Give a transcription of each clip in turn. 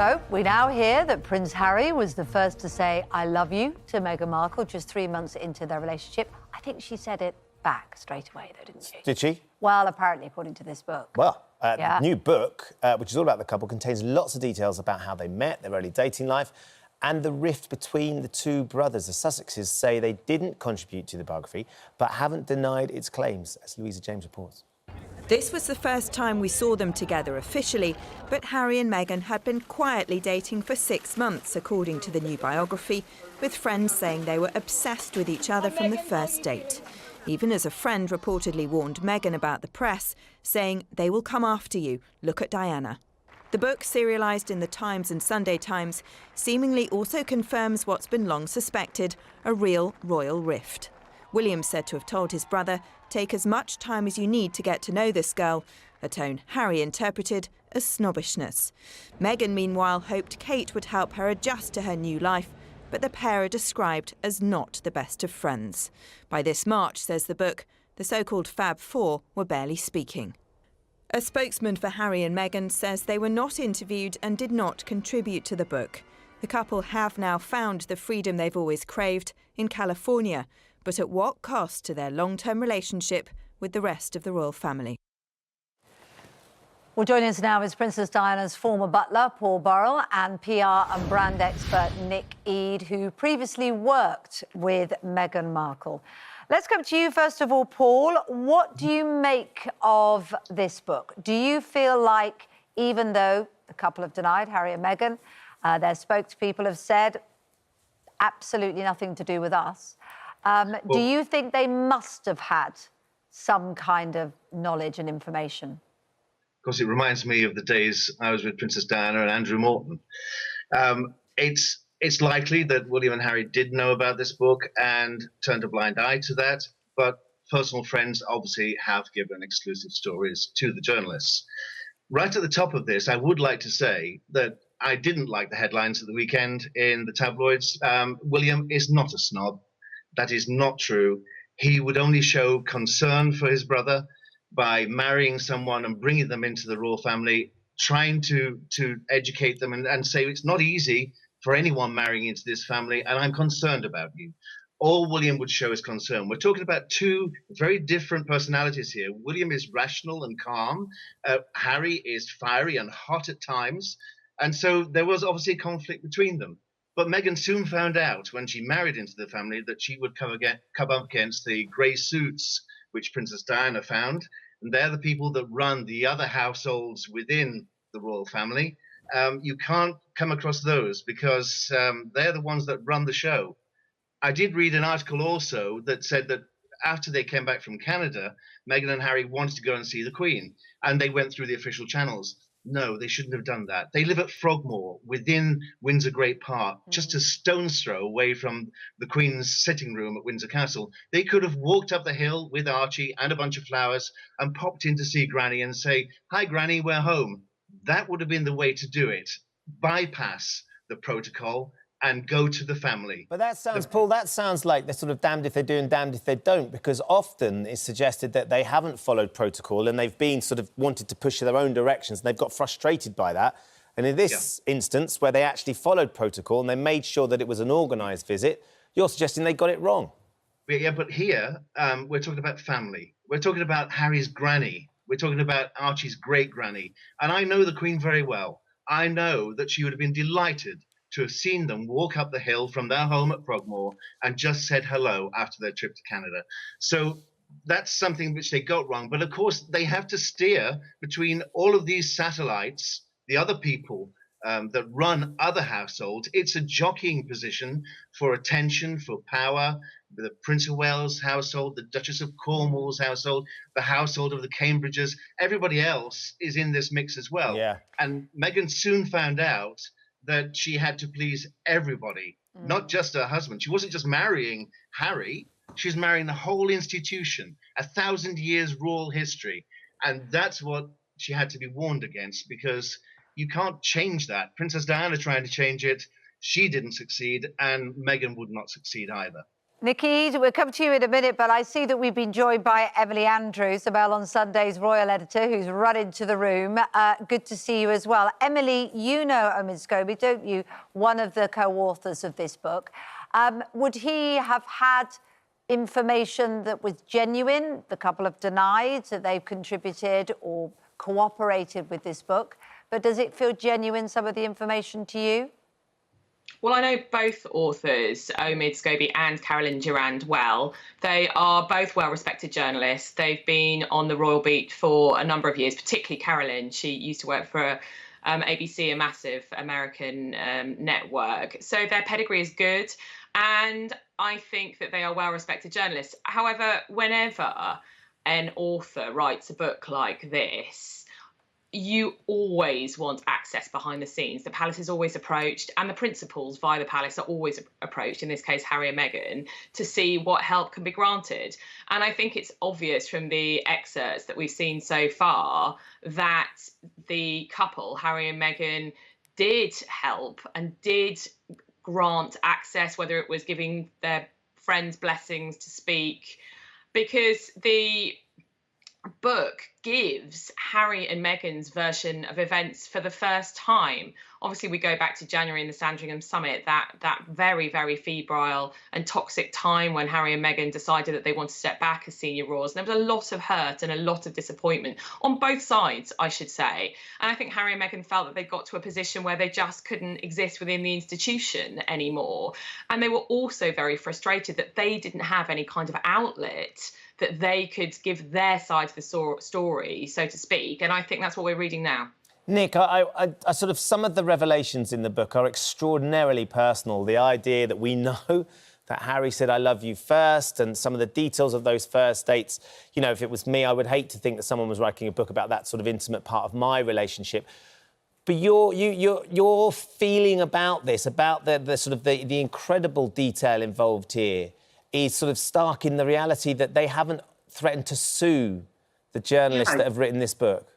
So, we now hear that Prince Harry was the first to say I love you to Meghan Markle just 3 months into their relationship. I think she said it back straight away, though, didn't she? Did she? Well, apparently, according to this book. Well, the new book, which is all about the couple, contains lots of details about how they met, their early dating life, and the rift between the two brothers. The Sussexes say they didn't contribute to the biography, but haven't denied its claims, as Louisa James reports. This was the first time we saw them together officially, but Harry and Meghan had been quietly dating for 6 months, according to the new biography, with friends saying they were obsessed with each other from the first date. Even as a friend reportedly warned Meghan about the press, saying, "They will come after you, look at Diana." The book, serialised in the Times and Sunday Times, seemingly also confirms what's been long suspected, a real royal rift. William said to have told his brother, "Take as much time as you need to get to know this girl," a tone Harry interpreted as snobbishness. Meghan, meanwhile, hoped Kate would help her adjust to her new life, but the pair are described as not the best of friends. By this March, says the book, the so-called Fab Four were barely speaking. A spokesman for Harry and Meghan says they were not interviewed and did not contribute to the book. The couple have now found the freedom they've always craved in California, but at what cost to their long-term relationship with the rest of the royal family? Well, joining us now is Princess Diana's former butler, Paul Burrell, and PR and brand expert Nick Eade, who previously worked with Meghan Markle. Let's come to you first of all, Paul. What do you make of this book? Do you feel like, even though the couple have denied, Harry and Meghan, their spokespeople have said absolutely nothing to do with us, do you think they must have had some kind of knowledge and information? Of course, it reminds me of the days I was with Princess Diana and Andrew Morton. It's likely that William and Harry did know about this book and turned a blind eye to that, but personal friends obviously have given exclusive stories to the journalists. Right at the top of this, I would like to say that I didn't like the headlines at the weekend in the tabloids. William is not a snob. That is not true. He would only show concern for his brother by marrying someone and bringing them into the royal family, trying to educate them and say it's not easy for anyone marrying into this family, and I'm concerned about you. All William would show is concern. We're talking about two very different personalities here. William is rational and calm. Harry is fiery and hot at times. And so there was obviously a conflict between them. But Meghan soon found out when she married into the family that she would come up against the grey suits which Princess Diana found. And they're the people that run the other households within the royal family. You can't come across those because they're the ones that run the show. I did read an article also that said that after they came back from Canada, Meghan and Harry wanted to go and see the Queen, and they went through the official channels. No, they shouldn't have done that. They live at Frogmore within Windsor Great Park, just a stone's throw away from the Queen's sitting room at Windsor Castle. They could have walked up the hill with Archie and a bunch of flowers and popped in to see Granny and say, "Hi, Granny, we're home." That would have been the way to do it. Bypass the protocol and go to the family. But that sounds, Paul, that sounds like they're sort of damned if they do and damned if they don't, because often it's suggested that they haven't followed protocol and they've been sort of wanted to push their own directions and they've got frustrated by that. And in this instance, where they actually followed protocol and they made sure that it was an organised visit, you're suggesting they got it wrong. Yeah, but here we're talking about family. We're talking about Harry's granny. We're talking about Archie's great-granny. And I know the Queen very well. I know that she would have been delighted to have seen them walk up the hill from their home at Frogmore and just said hello after their trip to Canada. So that's something which they got wrong. But of course, they have to steer between all of these satellites, the other people that run other households. It's a jockeying position for attention, for power. The Prince of Wales household, the Duchess of Cornwall's household, the household of the Cambridges, everybody else is in this mix as well. Yeah. And Meghan soon found out that she had to please everybody, not just her husband. She wasn't just marrying Harry, she's marrying the whole institution, 1,000 years royal history. And that's what she had to be warned against, because you can't change that. Princess Diana trying to change it, she didn't succeed, and Meghan would not succeed either. Nikki, we'll come to you in a minute, but I see that we've been joined by Emily Andrews, the Mail on Sunday's royal editor, who's run into the room. Good to see you as well. Emily, you know Omid Scobie, don't you? One of the co-authors of this book. Would he have had information that was genuine? The couple have denied that they've contributed or cooperated with this book. But does it feel genuine, some of the information, to you? Well, I know both authors, Omid Scobie and Carolyn Durand, well. They are both well-respected journalists. They've been on the royal beat for a number of years, particularly Carolyn. She used to work for ABC, a massive American network. So their pedigree is good, and I think that they are well-respected journalists. However, whenever an author writes a book like this, you always want access behind the scenes. The palace is always approached, and the principals via the palace are always approached, in this case Harry and Meghan, to see what help can be granted. And I think it's obvious from the excerpts that we've seen so far that the couple, Harry and Meghan, did help and did grant access, whether it was giving their friends blessings to speak, because the book gives Harry and Meghan's version of events for the first time. Obviously, we go back to January in the Sandringham summit, that very, very febrile and toxic time when Harry and Meghan decided that they wanted to step back as senior royals. And there was a lot of hurt and a lot of disappointment on both sides, I should say. And I think Harry and Meghan felt that they got to a position where they just couldn't exist within the institution anymore. And they were also very frustrated that they didn't have any kind of outlet that they could give their side of the story, so to speak. And I think that's what we're reading now. Nick, I sort of, some of the revelations in the book are extraordinarily personal. The idea that we know that Harry said, "I love you" first, and some of the details of those first dates. You know, if it was me, I would hate to think that someone was writing a book about that sort of intimate part of my relationship. But your feeling about this, about the sort of the incredible detail involved here, is sort of stark in the reality that they haven't threatened to sue the journalists that have written this book.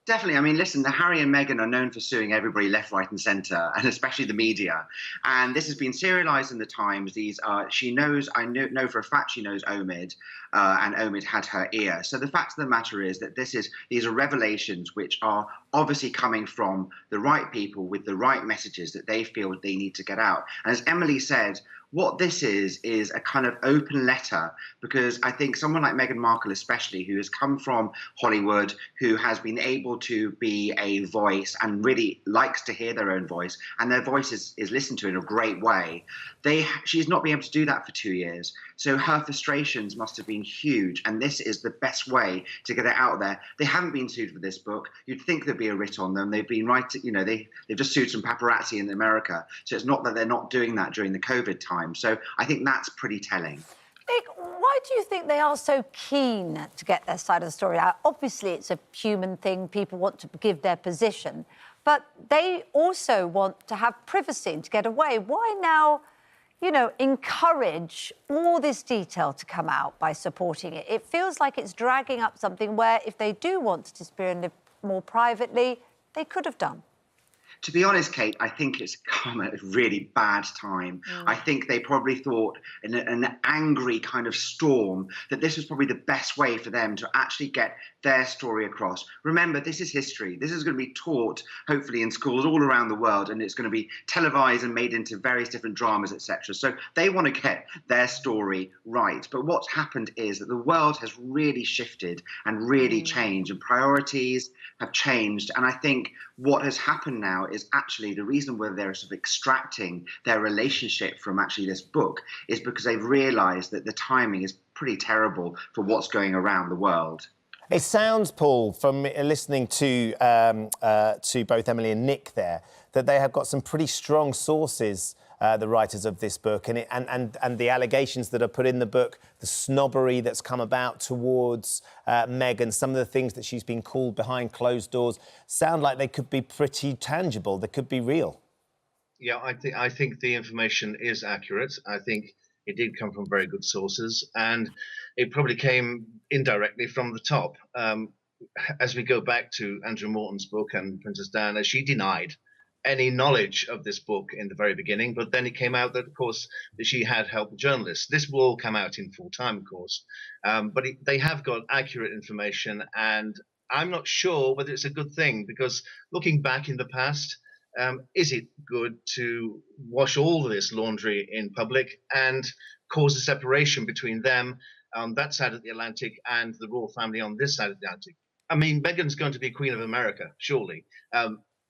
Definitely. I mean, listen, the Harry and Meghan are known for suing everybody left, right and centre, and especially the media. And this has been serialised in the Times. These are, she knows, I know for a fact she knows Omid, and Omid had her ear. So the fact of the matter is that these are revelations which are obviously coming from the right people with the right messages that they feel they need to get out. And as Emily said, what this is a kind of open letter, because I think someone like Meghan Markle especially, who has come from Hollywood, who has been able to be a voice and really likes to hear their own voice, and their voice is listened to in a great way, she's not been able to do that for 2 years. So her frustrations must have been huge, and this is the best way to get it out there. They haven't been sued for this book. You'd think there'd be a writ on them. They've been they've just sued some paparazzi in America. So it's not that they're not doing that during the COVID time. So I think that's pretty telling. Nick, why do you think they are so keen to get their side of the story out? Obviously, it's a human thing. People want to give their position. But they also want to have privacy and to get away. Why now, encourage all this detail to come out by supporting it? It feels like it's dragging up something where if they do want to disappear and live more privately, they could have done. To be honest, Kate, I think it's come at a really bad time. I think they probably thought in an angry kind of storm that this was probably the best way for them to actually get their story across. Remember, this is history. This is going to be taught, hopefully, in schools all around the world, and it's going to be televised and made into various different dramas, etc. So they want to get their story right. But what's happened is that the world has really shifted and really changed, and priorities have changed. And I think what has happened now is actually the reason where they're sort of extracting their relationship from actually this book is because they've realised that the timing is pretty terrible for what's going around the world. It sounds, Paul, from listening to both Emily and Nick there, that they have got some pretty strong sources, the writers of this book, and the allegations that are put in the book, the snobbery that's come about towards Meghan, some of the things that she's been called behind closed doors, sound like they could be pretty tangible, they could be real. Yeah, I think the information is accurate. I think it did come from very good sources, and it probably came indirectly from the top. As we go back to Andrew Morton's book and Princess Diana, she denied any knowledge of this book in the very beginning, but then it came out that, of course, that she had helped journalists. This will all come out in full time, of course, but they have got accurate information, and I'm not sure whether it's a good thing, because looking back in the past, is it good to wash all this laundry in public and cause a separation between them on that side of the Atlantic and the royal family on this side of the Atlantic? I mean, Meghan's going to be Queen of America, surely.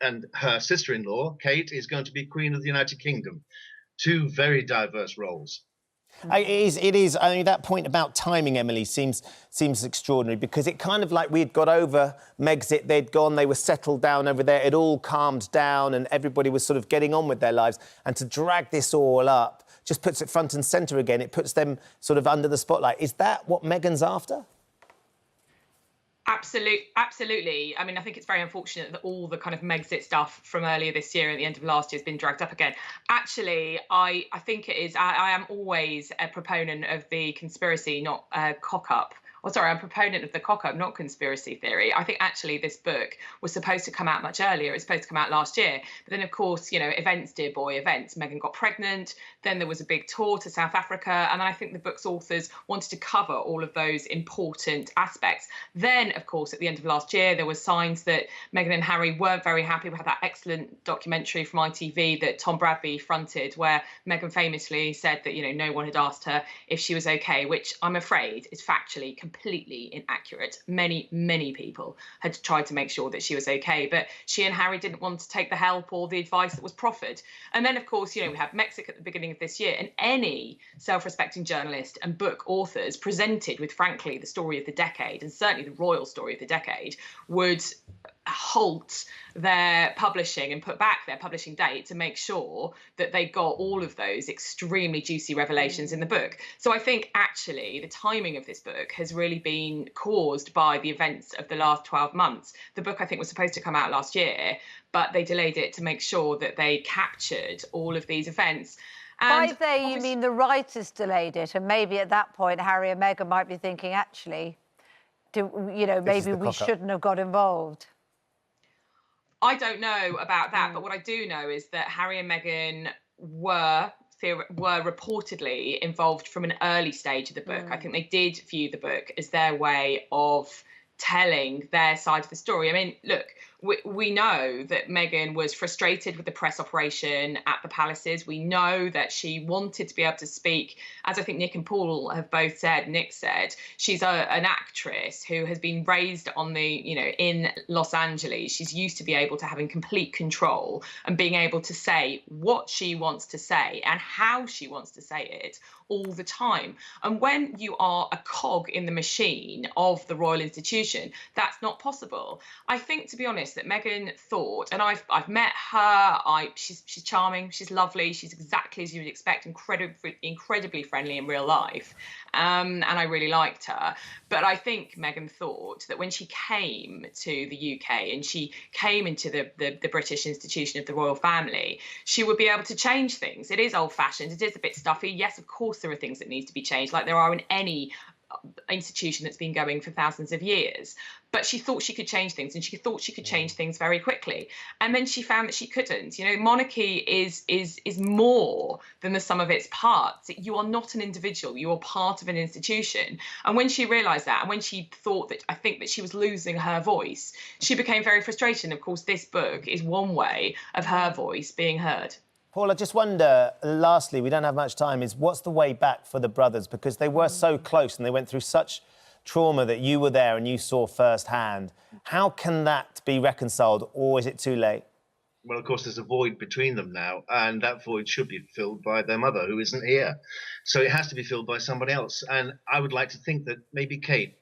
And her sister-in-law, Kate, is going to be Queen of the United Kingdom. Two very diverse roles. It is. I mean, that point about timing, Emily, seems extraordinary, because it kind of like we'd got over Megxit, they'd gone, they were settled down over there, it all calmed down and everybody was sort of getting on with their lives. And to drag this all up just puts it front and centre again. It puts them sort of under the spotlight. Is that what Meghan's after? Absolutely. I mean, I think it's very unfortunate that all the kind of Megxit stuff from earlier this year and the end of last year has been dragged up again. Actually, I think it is. I am always a proponent of the conspiracy, not cock-up. Oh, sorry, I'm a proponent of the cock-up, not conspiracy theory. I think actually this book was supposed to come out much earlier. It was supposed to come out last year. But then, of course, you know, events, dear boy, events. Meghan got pregnant. Then there was a big tour to South Africa. And then I think the book's authors wanted to cover all of those important aspects. Then, of course, at the end of last year, there were signs that Meghan and Harry weren't very happy. We had that excellent documentary from ITV that Tom Bradby fronted, where Meghan famously said that, you know, no one had asked her if she was okay, which I'm afraid is factually completely inaccurate. Many people had tried to make sure that she was okay, but she and Harry didn't want to take the help or the advice that was proffered. And then, of course, you know, we have Mexico at the beginning of this year, and any self-respecting journalist and book authors presented with, frankly, the story of the decade, and certainly the royal story of the decade, would halt their publishing and put back their publishing date to make sure that they got all of those extremely juicy revelations in the book. So I think actually the timing of this book has really been caused by the events of the last 12 months. The book, I think, was supposed to come out last year, but they delayed it to make sure that they captured all of these events. And by they, you mean the writers delayed it, and maybe at that point Harry and Meghan might be thinking, actually, maybe we shouldn't have got involved. I don't know about that, but what I do know is that Harry and Meghan were reportedly involved from an early stage of the book. I think they did view the book as their way of telling their side of the story. I mean, look, we know that Meghan was frustrated with the press operation at the palaces. We know that she wanted to be able to speak, as I think Nick and Paul have both said. Nick said she's an actress who has been raised on in Los Angeles. She's used to be able to having complete control and being able to say what she wants to say and how she wants to say it all the time. And when you are a cog in the machine of the royal institution, that's not possible. I think, to be honest, that Meghan thought, and I've met her, she's charming, she's lovely, she's exactly as you would expect, incredibly friendly in real life, and I really liked her. But I think Meghan thought that when she came to the UK and she came into the British institution of the royal family, she would be able to change things. It is old-fashioned, it is a bit stuffy. Yes, of course there are things that need to be changed, like there are in any institution that's been going for thousands of years. But she thought she could change things, and she thought she could change things very quickly. And then she found that she couldn't. You know, monarchy is more than the sum of its parts. You are not an individual. You are part of an institution. And when she realised that, and when she thought that, I think that she was losing her voice, she became very frustrated. And of course, this book is one way of her voice being heard. Paul, I just wonder, lastly, we don't have much time, is what's the way back for the brothers? Because they were so close and they went through such trauma that you were there and you saw firsthand. How can that be reconciled, or is it too late? Well, of course, there's a void between them now, and that void should be filled by their mother, who isn't here. So it has to be filled by somebody else. And I would like to think that maybe Kate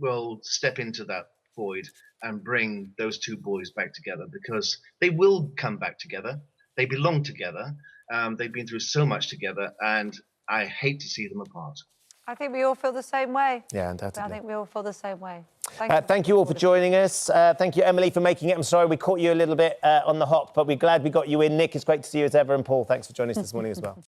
will step into that void and bring those two boys back together, because they will come back together. They belong together. They've been through so much together, and I hate to see them apart. I think we all feel the same way. Yeah, undoubtedly. I think we all feel the same way. Thank you all for joining us. Thank you, Emily, for making it. I'm sorry we caught you a little bit on the hop, but we're glad we got you in. Nick, it's great to see you as ever, and Paul, thanks for joining us this morning as well.